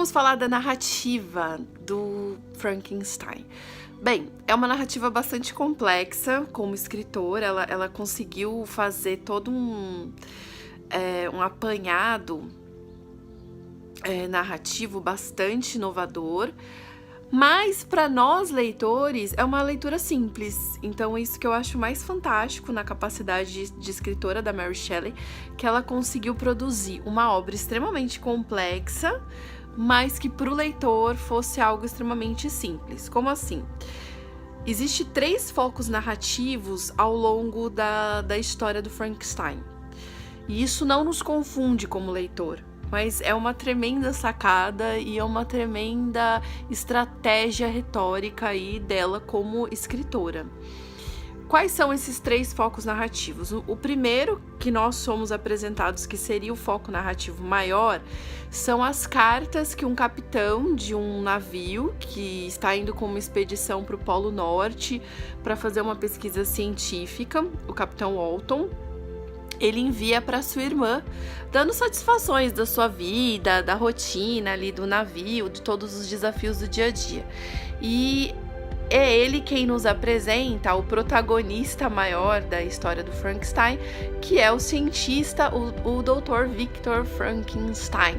vamos falar da narrativa do Frankenstein. Bem, é uma narrativa bastante complexa como escritora, ela conseguiu fazer todo um apanhado narrativo bastante inovador, mas para nós leitores é uma leitura simples. Então é isso que eu acho mais fantástico na capacidade de escritora da Mary Shelley, que ela conseguiu produzir uma obra extremamente complexa, mas que para o leitor fosse algo extremamente simples. Como assim? Existem 3 focos narrativos ao longo da história do Frankenstein. E isso não nos confunde como leitor, mas é uma tremenda sacada e é uma tremenda estratégia retórica aí dela como escritora. Quais são esses 3 focos narrativos? O primeiro, que nós somos apresentados, que seria o foco narrativo maior, são as cartas que um capitão de um navio que está indo com uma expedição para o Polo Norte para fazer uma pesquisa científica, o capitão Walton, ele envia para sua irmã, dando satisfações da sua vida, da rotina ali do navio, de todos os desafios do dia a dia. E é ele quem nos apresenta o protagonista maior da história do Frankenstein, que é o cientista, o Dr. Victor Frankenstein.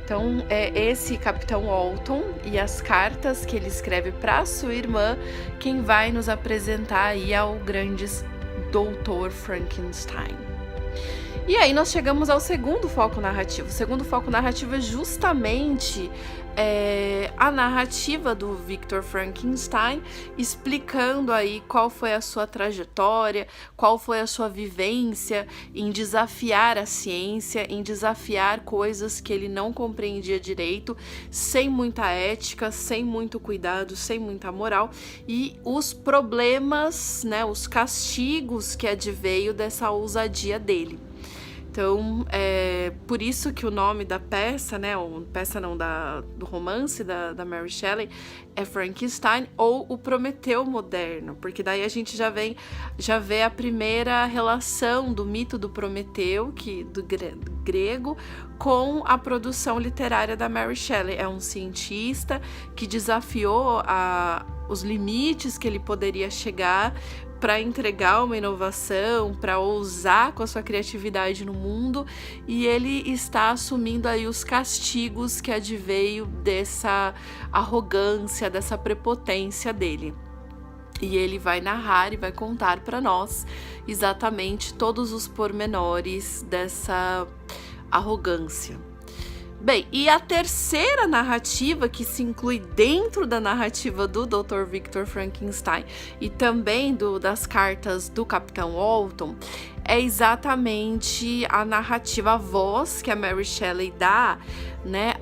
Então, é esse Capitão Walton e as cartas que ele escreve para sua irmã quem vai nos apresentar aí ao grande Dr. Frankenstein. E aí nós chegamos ao segundo foco narrativo. O segundo foco narrativo é justamente a narrativa do Victor Frankenstein, explicando aí qual foi a sua trajetória, qual foi a sua vivência em desafiar a ciência, em desafiar coisas que ele não compreendia direito, sem muita ética, sem muito cuidado, sem muita moral, e os problemas, né, os castigos que adveio dessa ousadia dele. Então, por isso que o nome da peça, né, do romance da Mary Shelley é Frankenstein, ou o Prometeu moderno, porque daí a gente já vê a primeira relação do mito do Prometeu, do grego, com a produção literária da Mary Shelley. É um cientista que desafiou os limites que ele poderia chegar para entregar uma inovação, para ousar com a sua criatividade no mundo, e ele está assumindo aí os castigos que adveio dessa arrogância, dessa prepotência dele. E ele vai narrar e vai contar para nós exatamente todos os pormenores dessa arrogância. Bem, e a terceira narrativa que se inclui dentro da narrativa do Dr. Victor Frankenstein e também das cartas do Capitão Walton é exatamente a narrativa, a voz que a Mary Shelley dá, né,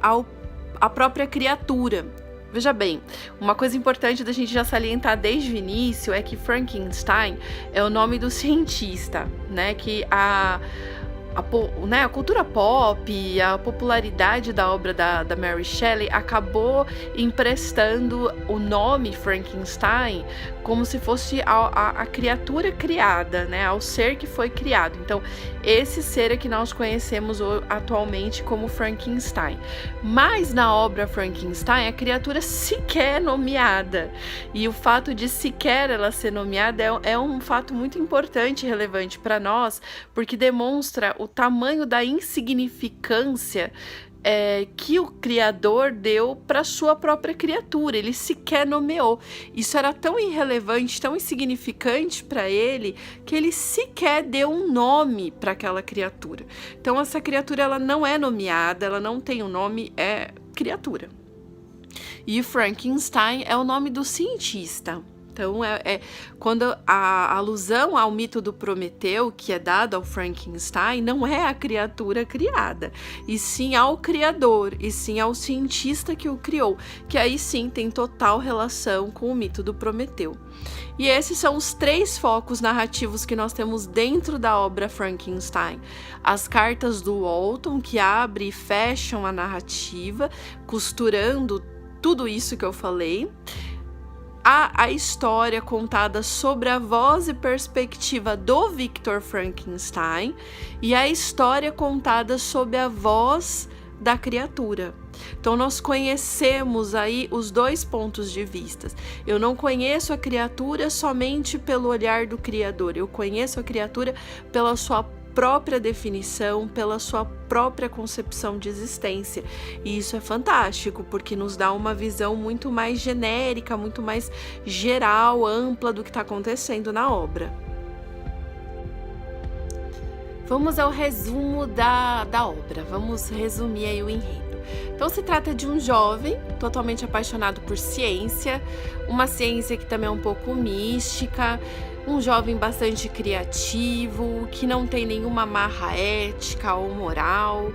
à própria criatura. Veja bem, uma coisa importante da gente já salientar desde o início é que Frankenstein é o nome do cientista, né, que a cultura pop, a popularidade da obra da Mary Shelley acabou emprestando o nome Frankenstein como se fosse a criatura criada, né, ao ser que foi criado. Então, esse ser é que nós conhecemos atualmente como Frankenstein. Mas na obra Frankenstein, a criatura sequer é nomeada. E o fato de sequer ela ser nomeada é um fato muito importante e relevante para nós, porque demonstra o tamanho da insignificância que o Criador deu para sua própria criatura. Ele sequer nomeou. Isso era tão irrelevante, tão insignificante para ele, que ele sequer deu um nome para aquela criatura. Então essa criatura ela não é nomeada, ela não tem um nome, é criatura. E Frankenstein é o nome do cientista. Então, quando a alusão ao mito do Prometeu, que é dado ao Frankenstein, não é a criatura criada, e sim ao criador, e sim ao cientista que o criou, que aí sim tem total relação com o mito do Prometeu. E esses são os 3 focos narrativos que nós temos dentro da obra Frankenstein. As cartas do Walton, que abrem e fecham a narrativa, costurando tudo isso que eu falei. A história contada sobre a voz e perspectiva do Victor Frankenstein e a história contada sob a voz da criatura. Então nós conhecemos aí os dois pontos de vista. Eu não conheço a criatura somente pelo olhar do Criador, eu conheço a criatura pela sua própria definição, pela sua própria concepção de existência. E isso é fantástico, porque nos dá uma visão muito mais genérica, muito mais geral, ampla do que está acontecendo na obra. Vamos ao resumo da obra, vamos resumir aí o enredo. Então se trata de um jovem totalmente apaixonado por ciência, uma ciência que também é um pouco mística, um jovem bastante criativo, que não tem nenhuma amarra ética ou moral,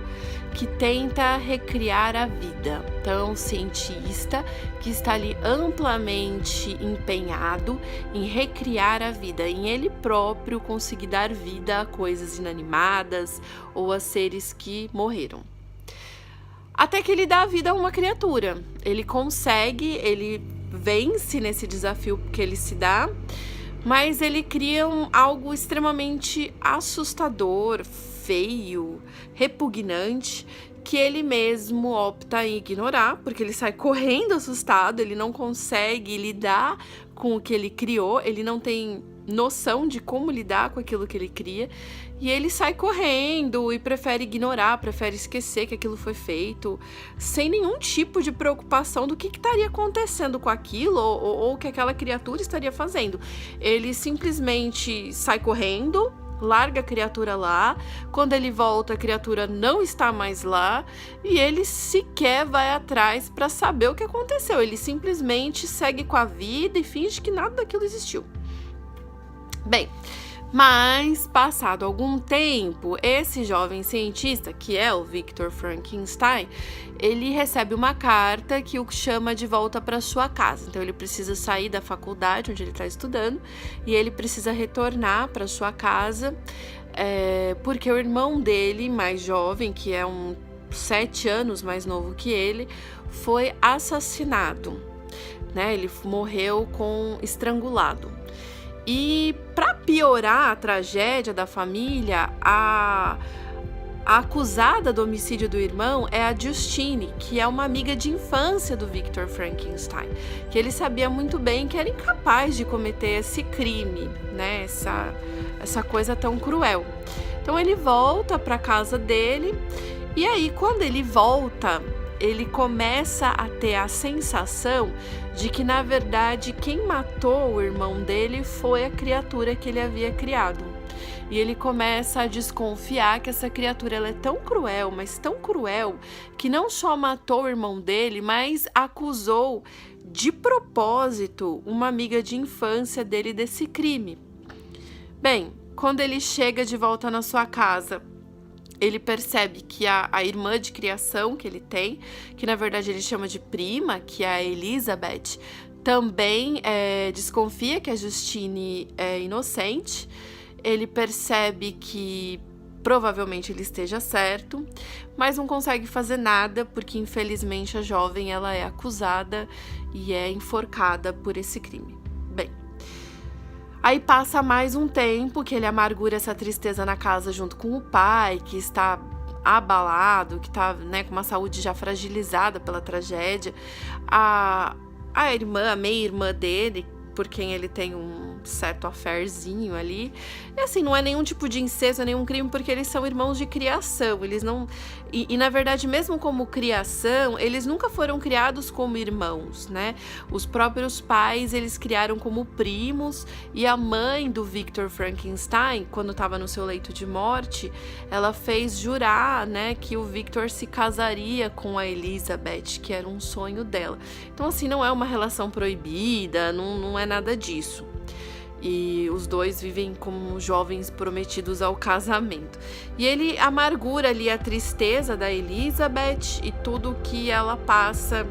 que tenta recriar a vida. Então, é um cientista que está ali amplamente empenhado em recriar a vida, em ele próprio conseguir dar vida a coisas inanimadas ou a seres que morreram. Até que ele dá vida a uma criatura. Ele consegue, ele vence nesse desafio que ele se dá, mas ele cria algo extremamente assustador, feio, repugnante, que ele mesmo opta em ignorar, porque ele sai correndo assustado, ele não consegue lidar com o que ele criou, ele não tem noção de como lidar com aquilo que ele cria, e ele sai correndo e prefere ignorar, prefere esquecer que aquilo foi feito, sem nenhum tipo de preocupação do que estaria acontecendo com aquilo ou o que aquela criatura estaria fazendo. Ele simplesmente sai correndo, larga a criatura lá, quando ele volta a criatura não está mais lá e ele sequer vai atrás para saber o que aconteceu, ele simplesmente segue com a vida e finge que nada daquilo existiu. Bem, mas passado algum tempo, esse jovem cientista, que é o Victor Frankenstein, ele recebe uma carta que o chama de volta para sua casa. Então ele precisa sair da faculdade onde ele está estudando e ele precisa retornar para sua casa, porque o irmão dele, mais jovem, que é 7 anos mais novo que ele, foi assassinado, né? Ele morreu estrangulado. E para piorar a tragédia da família, a acusada do homicídio do irmão é a Justine, que é uma amiga de infância do Victor Frankenstein, que ele sabia muito bem que era incapaz de cometer esse crime, né? Essa coisa tão cruel. Então ele volta para casa dele e aí quando ele volta, ele começa a ter a sensação de que, na verdade, quem matou o irmão dele foi a criatura que ele havia criado. E ele começa a desconfiar que essa criatura ela é tão cruel, mas tão cruel, que não só matou o irmão dele, mas acusou de propósito uma amiga de infância dele desse crime. Bem, quando ele chega de volta na sua casa, ele percebe que a irmã de criação que ele tem, que na verdade ele chama de prima, que é a Elizabeth, também desconfia que a Justine é inocente. Ele percebe que provavelmente ele esteja certo, mas não consegue fazer nada porque infelizmente a jovem ela é acusada e é enforcada por esse crime. Bem, aí passa mais um tempo que ele amargura essa tristeza na casa junto com o pai, que está abalado, que está, né, com uma saúde já fragilizada pela tragédia. A meia-irmã dele, por quem ele tem um certo affairzinho ali. E assim, não é nenhum tipo de incesto, nenhum crime, porque eles são irmãos de criação. Eles não... E na verdade, mesmo como criação, eles nunca foram criados como irmãos, né? Os próprios pais, eles criaram como primos. E a mãe do Victor Frankenstein, quando estava no seu leito de morte, ela fez jurar, né, que o Victor se casaria com a Elizabeth, que era um sonho dela. Então, assim, não é uma relação proibida, não é nada disso. E os dois vivem como jovens prometidos ao casamento. E ele amargura ali a tristeza da Elizabeth e tudo que ela passa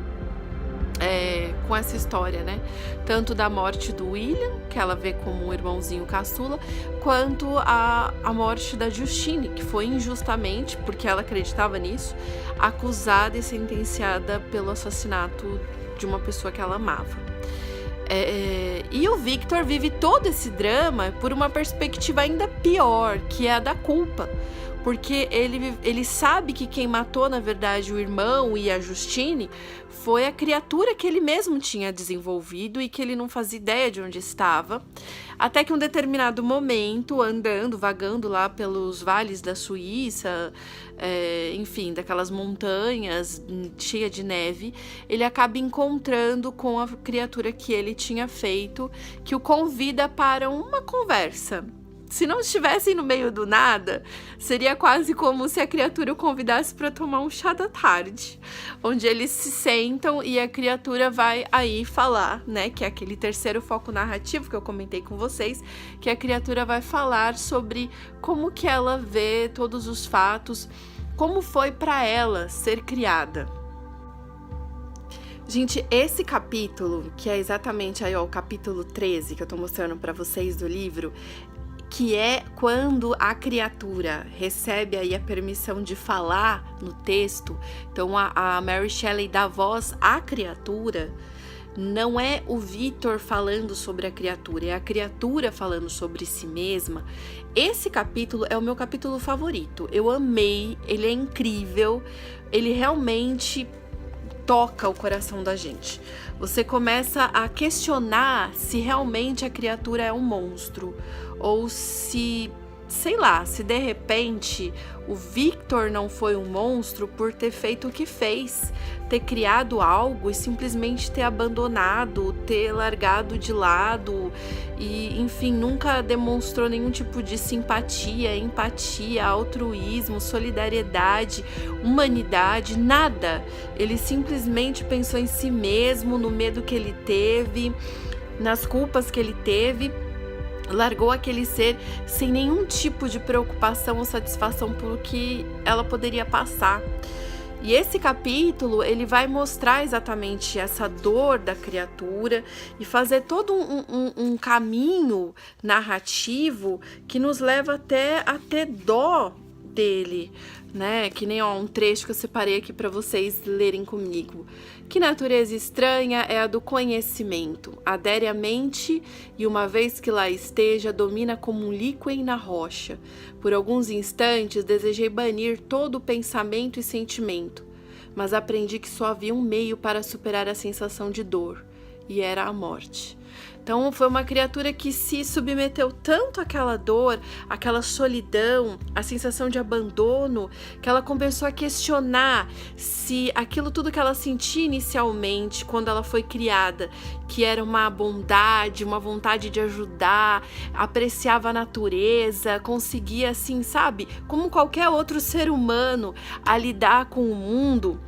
com essa história, né? Tanto da morte do William, que ela vê como um irmãozinho caçula, quanto a morte da Justine, que foi injustamente, porque ela acreditava nisso, acusada e sentenciada pelo assassinato de uma pessoa que ela amava. E o Victor vive todo esse drama por uma perspectiva ainda pior, que é a da culpa. porque ele sabe que quem matou, na verdade, o irmão e a Justine foi a criatura que ele mesmo tinha desenvolvido e que ele não fazia ideia de onde estava. Até que um determinado momento, andando, vagando lá pelos vales da Suíça, enfim, daquelas montanhas cheias de neve, ele acaba encontrando com a criatura que ele tinha feito, que o convida para uma conversa. Se não estivessem no meio do nada, seria quase como se a criatura o convidasse para tomar um chá da tarde, onde eles se sentam e a criatura vai aí falar, né, que é aquele terceiro foco narrativo que eu comentei com vocês, que a criatura vai falar sobre como que ela vê todos os fatos, como foi para ela ser criada. Gente, esse capítulo, que é exatamente aí, ó, o capítulo 13 que eu tô mostrando para vocês do livro, que é quando a criatura recebe aí a permissão de falar no texto. Então a Mary Shelley dá voz à criatura. Não é o Victor falando sobre a criatura, é a criatura falando sobre si mesma. Esse capítulo é o meu capítulo favorito. Eu amei, ele é incrível, ele realmente toca o coração da gente. Você começa a questionar se realmente a criatura é um monstro, ou se, sei lá, se de repente o Victor não foi um monstro por ter feito o que fez, ter criado algo e simplesmente ter abandonado, ter largado de lado e, enfim, nunca demonstrou nenhum tipo de simpatia, empatia, altruísmo, solidariedade, humanidade, nada. Ele simplesmente pensou em si mesmo, no medo que ele teve, nas culpas que ele teve. Largou aquele ser sem nenhum tipo de preocupação ou satisfação por que ela poderia passar. E esse capítulo, ele vai mostrar exatamente essa dor da criatura e fazer todo um caminho narrativo que nos leva até a ter dó dele, né? Que nem um trecho que eu separei aqui para vocês lerem comigo. Que natureza estranha é a do conhecimento. Adere à mente e, uma vez que lá esteja, domina como um líquen na rocha. Por alguns instantes desejei banir todo o pensamento e sentimento, mas aprendi que só havia um meio para superar a sensação de dor, e era a morte. Então foi uma criatura que se submeteu tanto àquela dor, àquela solidão, à sensação de abandono, que ela começou a questionar se aquilo tudo que ela sentia inicialmente, quando ela foi criada, que era uma bondade, uma vontade de ajudar, apreciava a natureza, conseguia assim, sabe, como qualquer outro ser humano, a lidar com o mundo.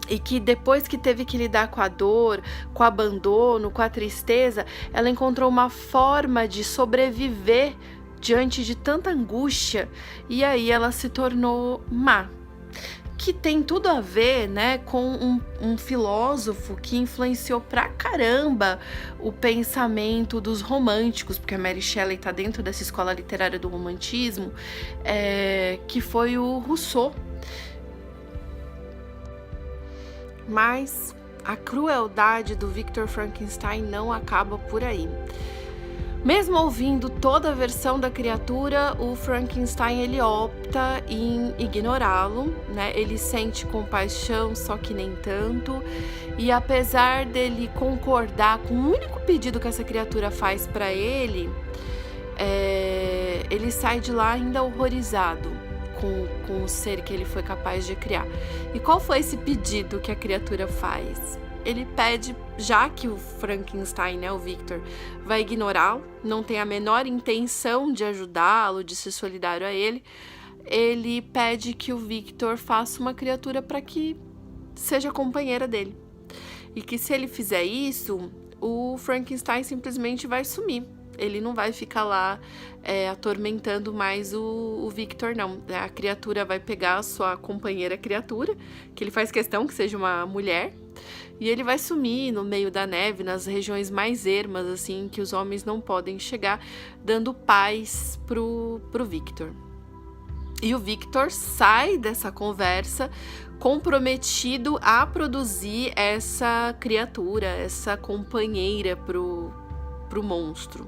E que depois que teve que lidar com a dor, com o abandono, com a tristeza, ela encontrou uma forma de sobreviver diante de tanta angústia. E aí ela se tornou má. Que tem tudo a ver, né, com um filósofo que influenciou pra caramba o pensamento dos românticos, porque a Mary Shelley tá dentro dessa escola literária do romantismo, que foi o Rousseau. Mas a crueldade do Victor Frankenstein não acaba por aí. Mesmo ouvindo toda a versão da criatura, o Frankenstein ele opta em ignorá-lo, né? Ele sente compaixão, só que nem tanto. E apesar dele concordar com o único pedido que essa criatura faz para ele, ele sai de lá ainda horrorizado com o ser que ele foi capaz de criar. E qual foi esse pedido que a criatura faz? Ele pede, já que o Frankenstein, né, o Victor, vai ignorá-lo, não tem a menor intenção de ajudá-lo, de ser solidário a ele, ele pede que o Victor faça uma criatura para que seja companheira dele. E que se ele fizer isso, o Frankenstein simplesmente vai sumir. Ele não vai ficar lá atormentando mais o Victor, não. A criatura vai pegar a sua companheira criatura, que ele faz questão que seja uma mulher, e ele vai sumir no meio da neve, nas regiões mais ermas, assim, que os homens não podem chegar, dando paz pro Victor. E o Victor sai dessa conversa comprometido a produzir essa criatura, essa companheira pro monstro.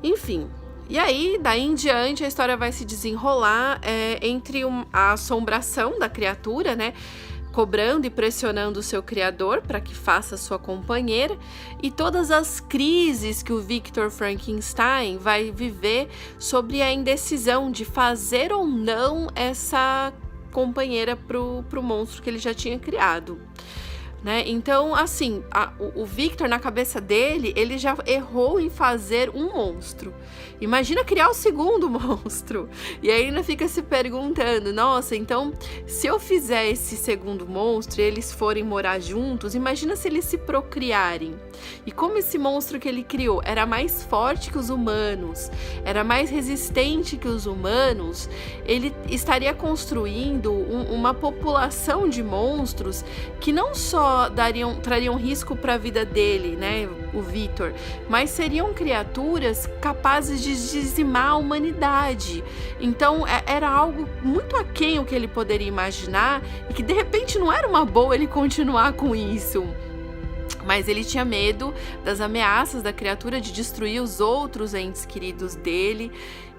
Enfim, E aí, daí em diante, a história vai se desenrolar entre a assombração da criatura, né? Cobrando e pressionando o seu criador para que faça sua companheira, e todas as crises que o Victor Frankenstein vai viver sobre a indecisão de fazer ou não essa companheira pro monstro que ele já tinha criado. Né? Então, assim, o Victor, na cabeça dele, ele já errou em fazer um monstro. Imagina criar o segundo monstro. E aí ainda fica se perguntando, nossa, então, se eu fizer esse segundo monstro e eles forem morar juntos, imagina se eles se procriarem. E como esse monstro que ele criou era mais forte que os humanos, era mais resistente que os humanos, ele estaria construindo uma população de monstros que não só trariam risco para a vida dele, né, o Victor, mas seriam criaturas capazes de dizimar a humanidade. Então era algo muito aquém o que ele poderia imaginar, e que de repente não era uma boa ele continuar com isso. Mas ele tinha medo das ameaças da criatura de destruir os outros entes queridos dele.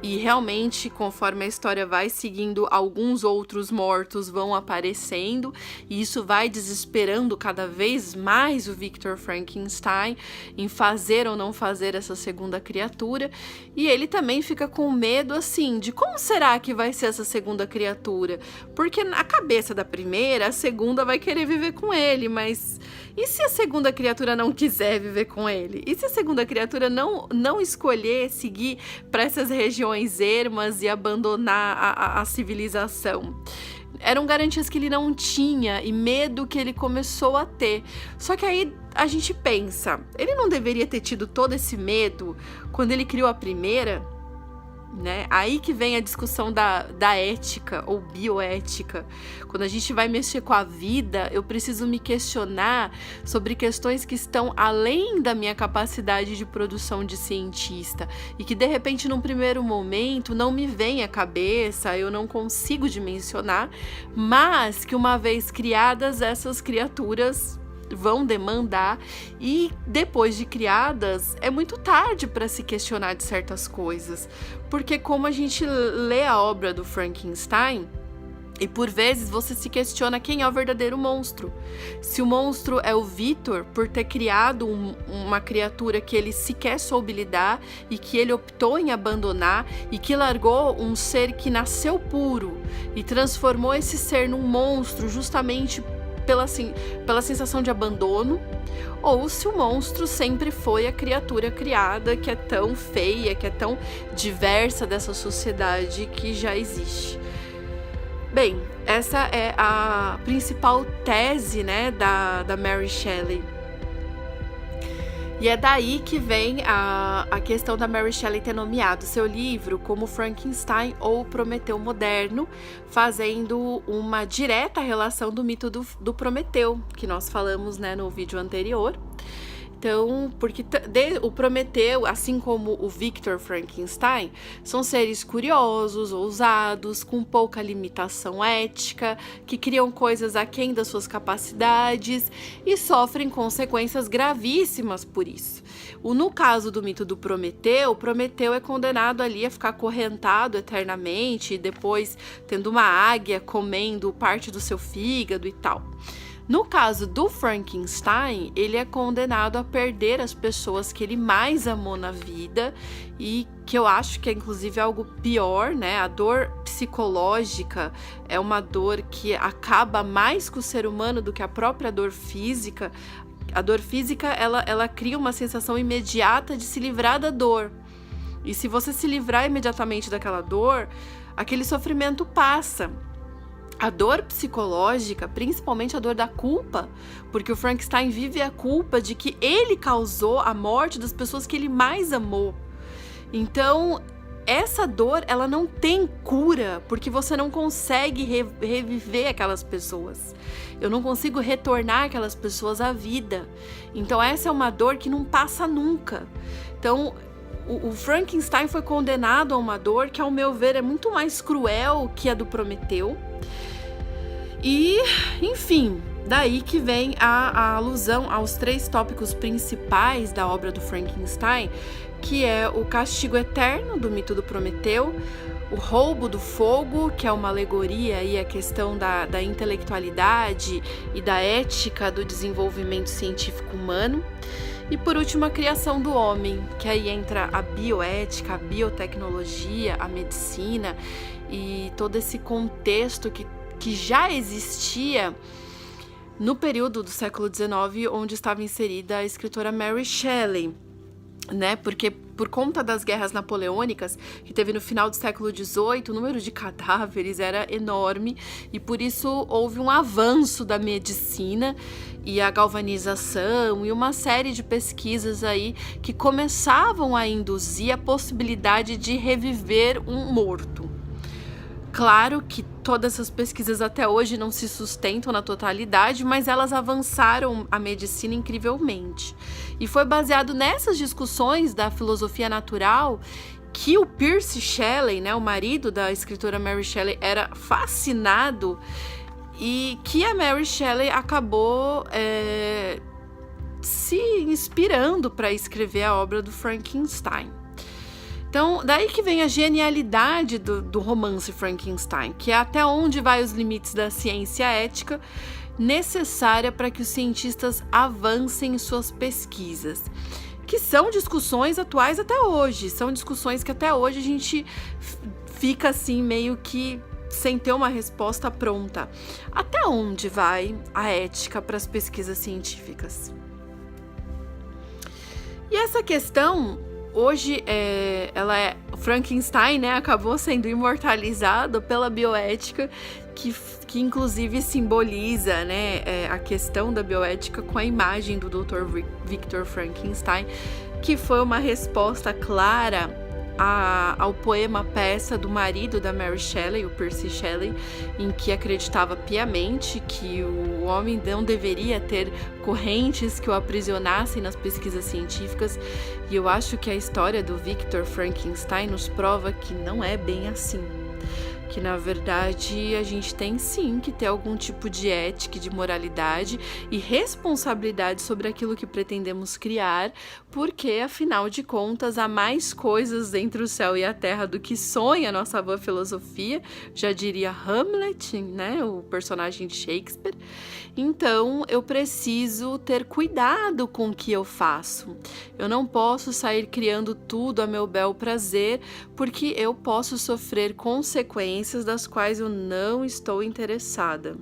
E realmente, conforme a história vai seguindo, alguns outros mortos vão aparecendo. E isso vai desesperando cada vez mais o Victor Frankenstein em fazer ou não fazer essa segunda criatura. E ele também fica com medo, assim, de como será que vai ser essa segunda criatura? Porque na cabeça da primeira, a segunda vai querer viver com ele, mas... E se a segunda criatura não quiser viver com ele? E se a segunda criatura não escolher seguir para essas regiões ermas e abandonar a civilização? Eram garantias que ele não tinha e medo que ele começou a ter. Só que aí a gente pensa, ele não deveria ter tido todo esse medo quando ele criou a primeira? Né? Aí que vem a discussão da ética ou bioética. Quando a gente vai mexer com a vida, eu preciso me questionar sobre questões que estão além da minha capacidade de produção de cientista e que de repente num primeiro momento não me vem à cabeça, eu não consigo dimensionar, mas que uma vez criadas, essas criaturas vão demandar, e depois de criadas é muito tarde para se questionar de certas coisas, porque como a gente lê a obra do Frankenstein, e por vezes você se questiona quem é o verdadeiro monstro. Se o monstro é o Victor por ter criado uma criatura que ele sequer soube lidar e que ele optou em abandonar e que largou um ser que nasceu puro e transformou esse ser num monstro justamente pela sensação de abandono, ou se o monstro sempre foi a criatura criada que é tão feia, que é tão diversa dessa sociedade que já existe. Bem, essa é a principal tese, né, da Mary Shelley. E é daí que vem a questão da Mary Shelley ter nomeado seu livro como Frankenstein ou Prometeu Moderno, fazendo uma direta relação do mito do Prometeu, que nós falamos, né, no vídeo anterior. Então, porque o Prometeu, assim como o Victor Frankenstein, são seres curiosos, ousados, com pouca limitação ética, que criam coisas aquém das suas capacidades e sofrem consequências gravíssimas por isso. No caso do mito do Prometeu, o Prometeu é condenado ali a ficar acorrentado eternamente, e depois tendo uma águia comendo parte do seu fígado e tal. No caso do Frankenstein, ele é condenado a perder as pessoas que ele mais amou na vida, e que eu acho que é inclusive algo pior, né? A dor psicológica é uma dor que acaba mais com o ser humano do que a própria dor física. A dor física, ela cria uma sensação imediata de se livrar da dor. E se você se livrar imediatamente daquela dor, aquele sofrimento passa. A dor psicológica, principalmente a dor da culpa, porque o Frankenstein vive a culpa de que ele causou a morte das pessoas que ele mais amou. Então, essa dor, ela não tem cura, porque você não consegue reviver aquelas pessoas. Eu não consigo retornar aquelas pessoas à vida. Então, essa é uma dor que não passa nunca. Então, o Frankenstein foi condenado a uma dor que, ao meu ver, é muito mais cruel que a do Prometeu. E, enfim, daí que vem a alusão aos 3 tópicos principais da obra do Frankenstein, que é o castigo eterno do mito do Prometeu, o roubo do fogo, que é uma alegoria aí a questão da intelectualidade e da ética do desenvolvimento científico humano. E por último, a criação do homem, que aí entra a bioética, a biotecnologia, a medicina e todo esse contexto que já existia no período do século XIX, onde estava inserida a escritora Mary Shelley, né? Porque por conta das guerras napoleônicas que teve no final do século XVIII, o número de cadáveres era enorme e por isso houve um avanço da medicina e a galvanização e uma série de pesquisas aí que começavam a induzir a possibilidade de reviver um morto. Claro que todas essas pesquisas até hoje não se sustentam na totalidade, mas elas avançaram a medicina incrivelmente. E foi baseado nessas discussões da filosofia natural que o Percy Shelley, né, o marido da escritora Mary Shelley, era fascinado e que a Mary Shelley acabou se inspirando para escrever a obra do Frankenstein. Então, daí que vem a genialidade do romance Frankenstein, que é até onde vai os limites da ciência ética necessária para que os cientistas avancem em suas pesquisas, que são discussões atuais até hoje, são discussões que até hoje a gente fica assim meio que sem ter uma resposta pronta. Até onde vai a ética para as pesquisas científicas? E essa questão hoje, Frankenstein, né, acabou sendo imortalizado pela bioética, que inclusive simboliza, né, a questão da bioética com a imagem do Dr. Victor Frankenstein, que foi uma resposta clara ao poema peça do marido da Mary Shelley, o Percy Shelley, em que acreditava piamente que o homem não deveria ter correntes que o aprisionassem nas pesquisas científicas. E eu acho que a história do Victor Frankenstein nos prova que não é bem assim. Que na verdade a gente tem sim que ter algum tipo de ética, de moralidade e responsabilidade sobre aquilo que pretendemos criar, porque afinal de contas há mais coisas entre o céu e a terra do que sonha a nossa boa filosofia, já diria Hamlet, né, o personagem de Shakespeare. Então eu preciso ter cuidado com o que eu faço. Eu não posso sair criando tudo a meu bel prazer, porque eu posso sofrer consequências das quais eu não estou interessada.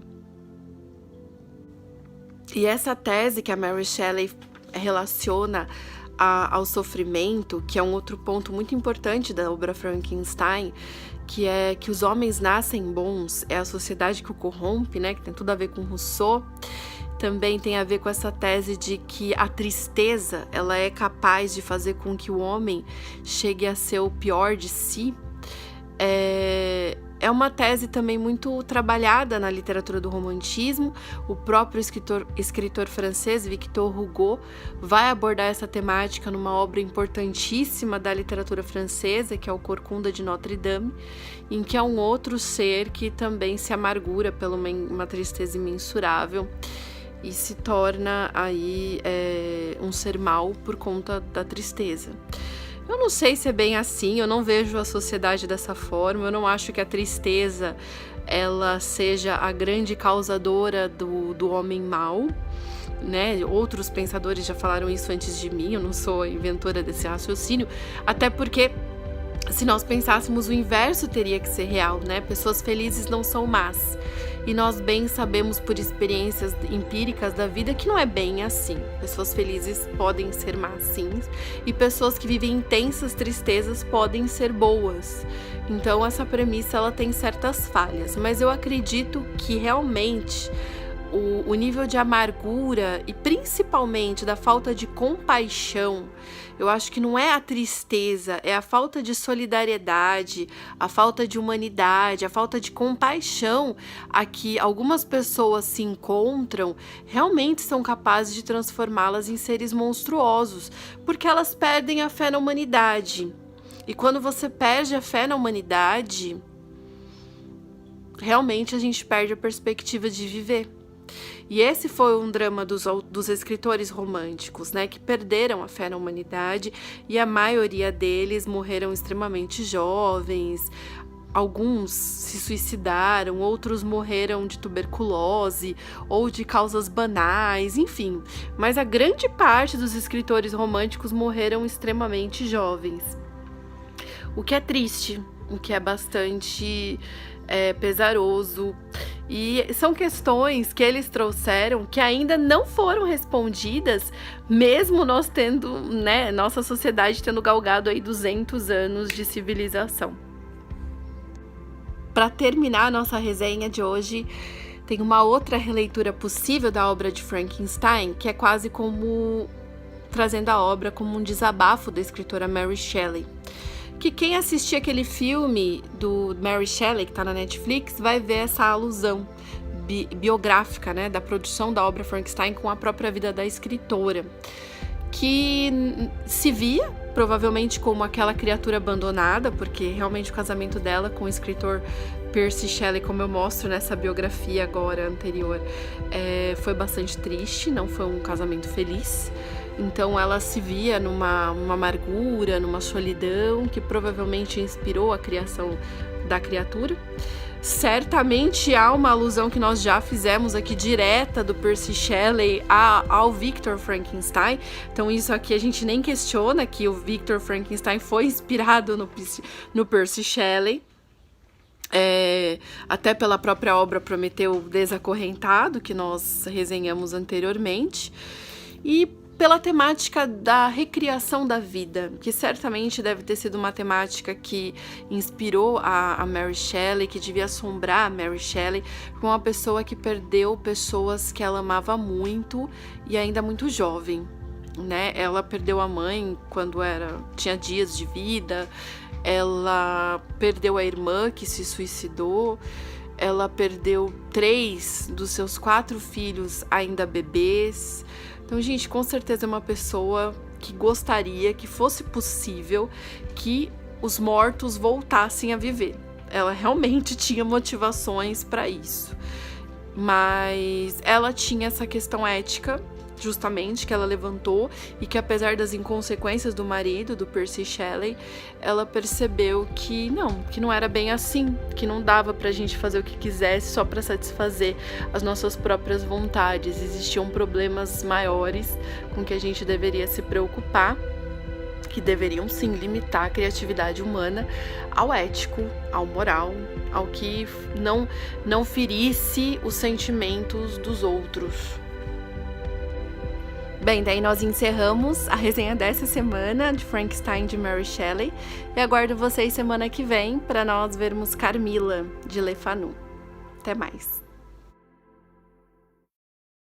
E essa tese que a Mary Shelley relaciona ao sofrimento, que é um outro ponto muito importante da obra Frankenstein, que é que os homens nascem bons, é a sociedade que o corrompe, né, que tem tudo a ver com Rousseau. Também tem a ver com essa tese de que a tristeza, ela é capaz de fazer com que o homem chegue a ser o pior de si. É uma tese também muito trabalhada na literatura do romantismo. O próprio escritor francês Victor Hugo vai abordar essa temática numa obra importantíssima da literatura francesa, que é o Corcunda de Notre Dame, em que é um outro ser que também se amargura pela uma tristeza imensurável e se torna aí um ser mau por conta da tristeza. Eu não sei se é bem assim, eu não vejo a sociedade dessa forma, eu não acho que a tristeza ela seja a grande causadora do homem mau, né? Outros pensadores já falaram isso antes de mim, eu não sou a inventora desse raciocínio, até porque se nós pensássemos o inverso teria que ser real, né? Pessoas felizes não são más. E nós bem sabemos por experiências empíricas da vida que não é bem assim. Pessoas felizes podem ser más, sim. E pessoas que vivem intensas tristezas podem ser boas. Então essa premissa ela tem certas falhas. Mas eu acredito que realmente o nível de amargura e principalmente da falta de compaixão, eu acho que não é a tristeza, é a falta de solidariedade, a falta de humanidade, a falta de compaixão a que algumas pessoas se encontram, realmente são capazes de transformá-las em seres monstruosos, porque elas perdem a fé na humanidade. E quando você perde a fé na humanidade, realmente a gente perde a perspectiva de viver. E esse foi um drama dos escritores românticos, né, que perderam a fé na humanidade e a maioria deles morreram extremamente jovens. Alguns se suicidaram, outros morreram de tuberculose ou de causas banais, enfim. Mas a grande parte dos escritores românticos morreram extremamente jovens. O que é triste, o que é bastante pesaroso. E são questões que eles trouxeram que ainda não foram respondidas, mesmo nós tendo, né, nossa sociedade tendo galgado aí 200 anos de civilização. Para terminar a nossa resenha de hoje, tem uma outra releitura possível da obra de Frankenstein, que é quase como trazendo a obra como um desabafo da escritora Mary Shelley. Que quem assistir aquele filme do Mary Shelley, que está na Netflix, vai ver essa alusão biográfica, né, da produção da obra Frankenstein com a própria vida da escritora, que se via provavelmente como aquela criatura abandonada, porque realmente o casamento dela com o escritor Percy Shelley, como eu mostro nessa biografia agora anterior, foi bastante triste, não foi um casamento feliz. Então ela se via numa amargura, numa solidão que provavelmente inspirou a criação da criatura. Certamente há uma alusão que nós já fizemos aqui direta do Percy Shelley ao Victor Frankenstein. Então isso aqui a gente nem questiona que o Victor Frankenstein foi inspirado no Percy Shelley. Até pela própria obra Prometeu Desacorrentado, que nós resenhamos anteriormente. E pela temática da recriação da vida, que certamente deve ter sido uma temática que inspirou a Mary Shelley, que devia assombrar a Mary Shelley, uma pessoa que perdeu pessoas que ela amava muito e ainda muito jovem, né? Ela perdeu a mãe quando tinha dias de vida, ela perdeu a irmã que se suicidou, ela perdeu 3 dos seus 4 filhos ainda bebês. Então, gente, com certeza é uma pessoa que gostaria que fosse possível que os mortos voltassem a viver. Ela realmente tinha motivações para isso. Mas ela tinha essa questão ética, justamente, que ela levantou, e que apesar das inconsequências do marido, do Percy Shelley, ela percebeu que não era bem assim, que não dava pra gente fazer o que quisesse só pra satisfazer as nossas próprias vontades. Existiam problemas maiores com que a gente deveria se preocupar, que deveriam sim limitar a criatividade humana ao ético, ao moral, ao que não ferisse os sentimentos dos outros. Bem, daí nós encerramos a resenha dessa semana de Frankenstein de Mary Shelley e aguardo vocês semana que vem para nós vermos Carmila de Le Fanu. Até mais!